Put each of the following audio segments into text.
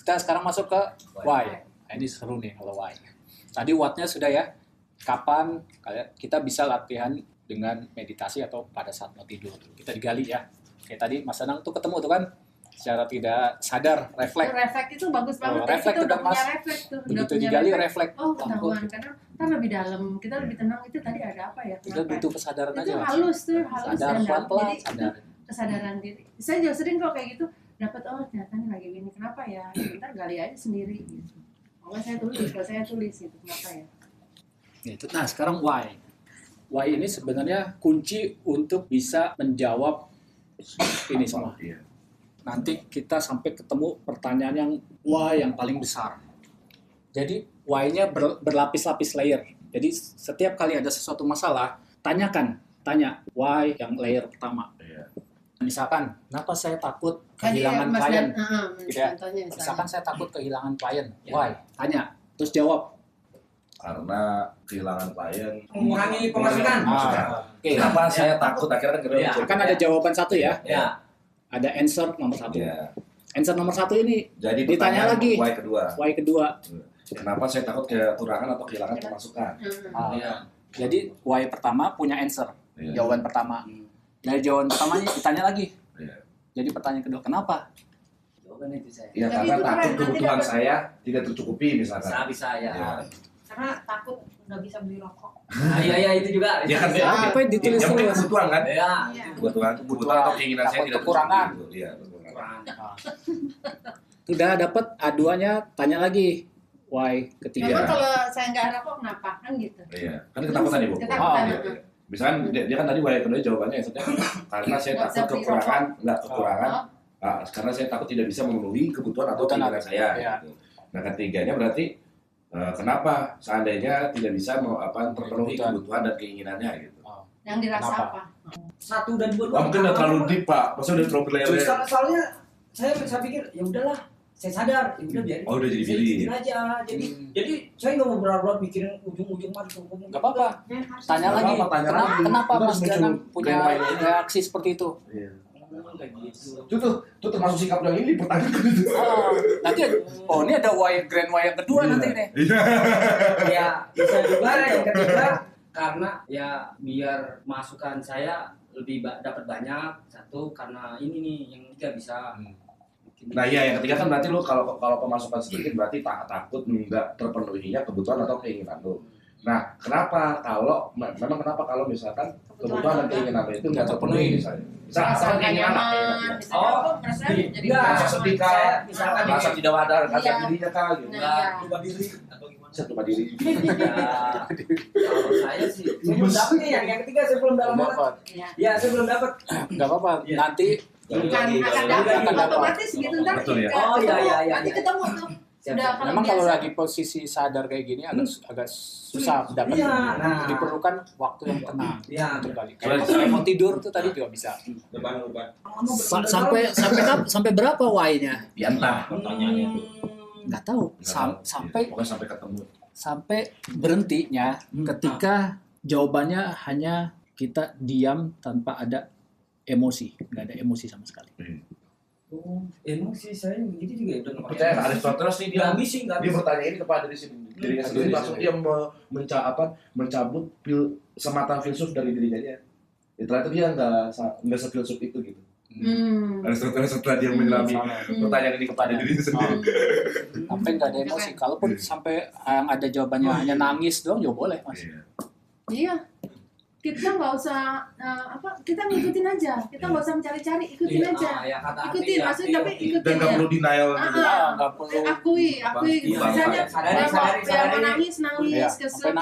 Kita sekarang masuk ke why. Nah, ini seru nih kalau why. Tadi what-nya sudah ya. Kapan kita bisa latihan dengan meditasi atau pada saat mau tidur. Kita digali ya. Kayak tadi Mas Anang tuh ketemu tuh kan secara tidak sadar refleks. Refleks itu bagus banget. Refleks kita udah punya Mas. refleks tuh. Begitu digali refleks. Oh, ketahuan. Karena kan lebih dalam, kita lebih tenang. Itu tadi ada apa ya? Kita butuh kesadaran itu aja. Mas. halus tuh, halus sadar dan pelan-pelan, jadi sadar. kesadaran diri. Saya juga sering kok kayak gitu. Dapat ternyata nih lagi gini. Kenapa ya? Ntar gali aja sendiri gitu. Kalau saya tulis gitu. Kenapa ya? Nah, sekarang why. Why ini sebenarnya kunci untuk bisa menjawab ini semua. Nanti kita sampai ketemu pertanyaan yang why yang paling besar. Jadi why-nya berlapis-lapis layer. Jadi setiap kali ada sesuatu masalah, tanya why yang layer pertama. Misalkan, kenapa saya takut kehilangan klien? Misalkan saya takut kehilangan klien. Why? Tanya, terus jawab. Karena kehilangan klien mengurangi pemasukan. Kenapa saya takut akhirnya Kan ada jawaban satu ya. Ya. Ada answer nomor satu. Answer nomor satu ini jadi ditanya lagi. Why kedua. Why. Kenapa saya takut kekurangan atau kehilangan pemasukan? Jadi why pertama punya answer. Jawaban pertama. Dari jawaban pertamanya ditanya lagi. Jadi pertanyaan kedua, kenapa? Jawabannya itu saya. Ya karena takut kebutuhan saya tidak tercukupi misalkan. Bisa ya. Karena takut nggak bisa beli rokok. Iya itu juga. Ya kan Apa yang ditulis yang penting dulu? kebutuhan kan? Iya. Kebutuhan atau keinginan saya tidak kekurangan. tercukupi. Iya, kekurangan. Sudah dapat A2-nya, tanya lagi. Why ketiga. Memang kalau saya nggak rokok kenapa? Kan gitu. Iya, kan ketakutan ibu. Ketakutan. Misalkan dia kan tadi why kedua jawabannya maksudnya karena saya takut kekurangan, karena saya takut tidak bisa memenuhi kebutuhan atau keinginan saya. Gitu. Nah ketiganya berarti kenapa seandainya tidak bisa terpenuhi kebutuhan dan keinginannya gitu. Yang dirasa apa? 1 dan 2. Mungkin udah terlalu deep Pak, maksudnya udah terlalu berlebihan. Soalnya saya pikir ya udahlah, saya sadar, ya udah biarin. Oh udah jadi pilih. Aja. Jadi saya nggak mau berat-berat mikirin ujung-ujung mana. Nggak apa-apa. Tanya lagi. Kenapa Mas Danang punya reaksi seperti itu? Itu termasuk sikap yang ini dipertanyakan itu. Nanti ini ada grand why yang kedua nanti nih. Ya bisa juga yang ketiga karena ya biar masukan saya lebih dapat banyak. Satu karena ini nih yang ketiga bisa. Nah iya yang ketiga kan berarti lu kalau pemasukan sedikit berarti takut nggak terpenuhinya kebutuhan atau keinginan lu. Nah kenapa kalau misalkan kebutuhan dan keinginan itu nggak terpenuhi misalnya? Misalkan keinginan Jadi merasa sedih kah? Misalkan Merasa tidak ada rasa dirinya kah? Gitu. lupa diri atau gimana? Bisa lupa diri. Kalau saya sih belum dapat nih yang ketiga saya belum dapat. Ya saya belum dapat. Nggak apa-apa. Nanti akan dapat otomatis gitu ntar. Betul ya. Oh iya. Nanti ketemu tuh. Sudah memang kalau lagi posisi sadar kayak gini agak susah dapat. Diperlukan waktu yang tenang. Iya. Kayak mau tidur tuh tadi juga bisa. Beban. Sampai berapa why-nya? Ya entah pertanyaannya itu. Nggak tahu. Pokoknya sampai ketemu. Sampai berhentinya ketika jawabannya hanya kita diam tanpa ada emosi, nggak ada emosi sama sekali. Emosi saya begitu juga udah nggak Percaya nggak Aristoteles sih dia bertanya ini kepada dirinya sendiri langsung dia mencabut semata filsuf dari dirinya dia. Ternyata dia nggak sefilsuf itu gitu. Aristoteles setelah dia menyelami pertanyaan ini kepada dirinya sendiri. Sampai nggak ada emosi. Kalaupun sampai yang ada jawabannya hanya nangis doang, ya boleh mas. Iya. Kita nggak usah kita ngikutin aja, kita nggak usah mencari-cari, ikutin aja, ikutin maksudnya tapi ikutin dan nggak perlu denial nggak perlu akui misalnya mau nangis kesel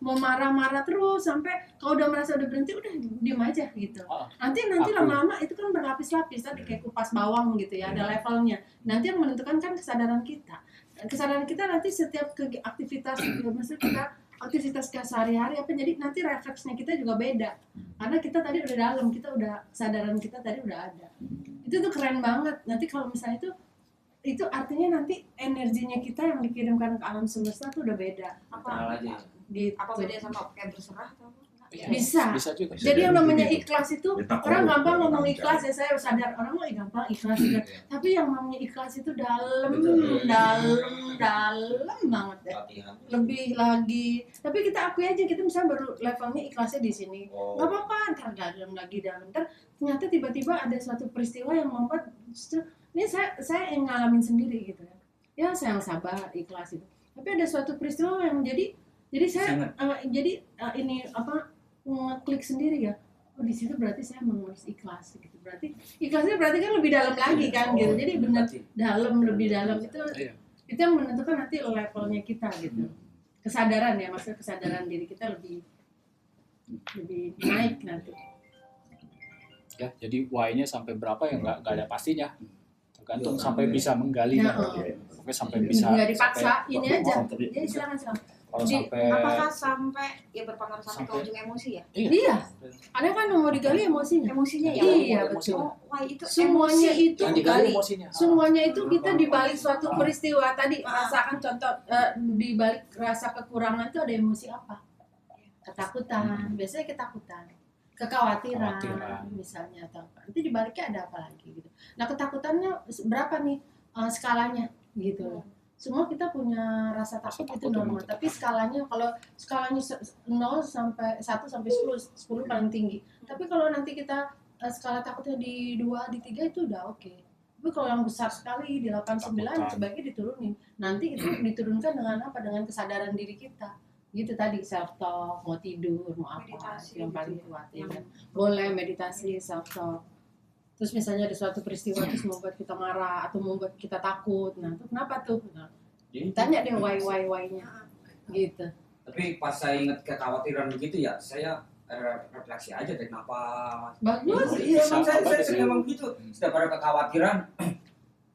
mau marah terus sampai kalau udah merasa udah berhenti udah diem aja gitu. Nanti lama-lama itu kan berlapis-lapis tadi kayak kupas bawang gitu ya, ada levelnya. Nanti yang menentukan kan kesadaran kita nanti setiap aktivitas maksudnya kita aktivitas sehari-hari jadi nanti refleksnya kita juga beda karena kita tadi udah dalam, kita udah kesadaran kita tadi udah ada. Itu tuh keren banget. Nanti kalau misalnya itu artinya nanti energinya kita yang dikirimkan ke alam semesta tuh udah beda. Apa aja gitu. Apa bedanya sama kayak berserah atau apa? Bisa. juga. Jadi yang namanya gitu. ikhlas itu Kita orang korup, gampang ngomong orang ikhlas ya, saya sadar orang mau gampang ikhlas gitu. Tapi yang namanya ikhlas itu dalam banget ya. Lebih lagi. Tapi kita akui aja kita misalnya baru levelnya ikhlasnya di sini. Nggak apa-apa, ntar dalam lagi dalam. Ntar ternyata tiba-tiba ada suatu peristiwa yang membuat justru ini saya yang ngalamin sendiri gitu ya. Ya saya yang sabar, ikhlas itu. Tapi ada suatu peristiwa yang jadi saya ini apa ngeklik sendiri ya. Oh di situ berarti saya harus ikhlas gitu. Berarti ikhlasnya berarti kan lebih dalam lagi kan gitu. Jadi benar lebih dalam itu yang menentukan nanti levelnya kita gitu. Kesadaran ya, maksudnya kesadaran diri kita lebih naik nanti. Ya, jadi why-nya sampai berapa ya nggak ada pastinya. Tergantung sampai bisa menggalinya. Sampai bisa nggak dipaksa, sampai, ini aja. Jadi silakan. Kalau sampai Apakah sampai ya berpengaruh sampai ke ujung emosi ya? Iya. Ada kan yang mau digali emosinya. Emosinya ya. Iya, betul. Oh, wah itu Semuanya emosi. itu yang digali emosinya. Semuanya itu kita dibalik suatu peristiwa tadi rasakan contoh dibalik rasa kekurangan itu ada emosi apa? Ketakutan, biasanya ketakutan, kekhawatiran misalnya atau apa. Nanti dibaliknya ada apa lagi gitu. Nah ketakutannya berapa nih skalanya gitu. Semua kita punya rasa takut itu normal, tapi skalanya kalau skalanya 0 sampai 1 sampai 10 paling tinggi. Tapi kalau nanti kita skala takutnya di 2, di 3 itu udah oke. Tapi kalau yang besar sekali di 8, 9 sebaiknya diturunin. Nanti itu diturunkan dengan apa? Dengan kesadaran diri kita. Gitu tadi self talk, mau tidur, mau apa, Meditasi, yang paling gitu. kuat ya. Boleh meditasi, self talk. Terus misalnya ada suatu peristiwa terus membuat kita marah atau membuat kita takut. Nah, itu kenapa tuh? Nah, tanya deh why-nya. Gitu. Tapi pas saya ingat kekhawatiran begitu ya, saya refleksi aja deh kenapa. Bagus. Iya, emang saya sering ngomong gitu. Setiap ada kekhawatiran,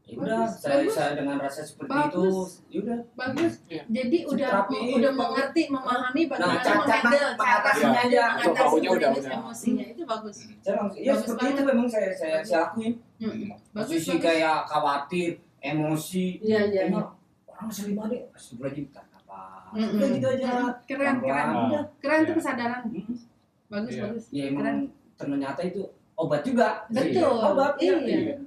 ya udah saya dengan rasa seperti itu, ya udah. Bagus. Jadi udah Terapi, mengerti, memahami bagaimana cara menghandle mengatasinya aja. mengatasi emosinya. Itu bagus. Saya langsung, ya Bagus seperti itu banget. memang saya lakuin. Bagus. Posisi kayak khawatir, emosi. Iya. Orang masih 5 deh, pasti berjuta apa? Mm-mm. Udah gitu aja. Keren. Pelan-pelan. Keren tuh kesadaran. Bagus. Ya Keren. emang ternyata itu obat juga. Betul. Obat. Iya.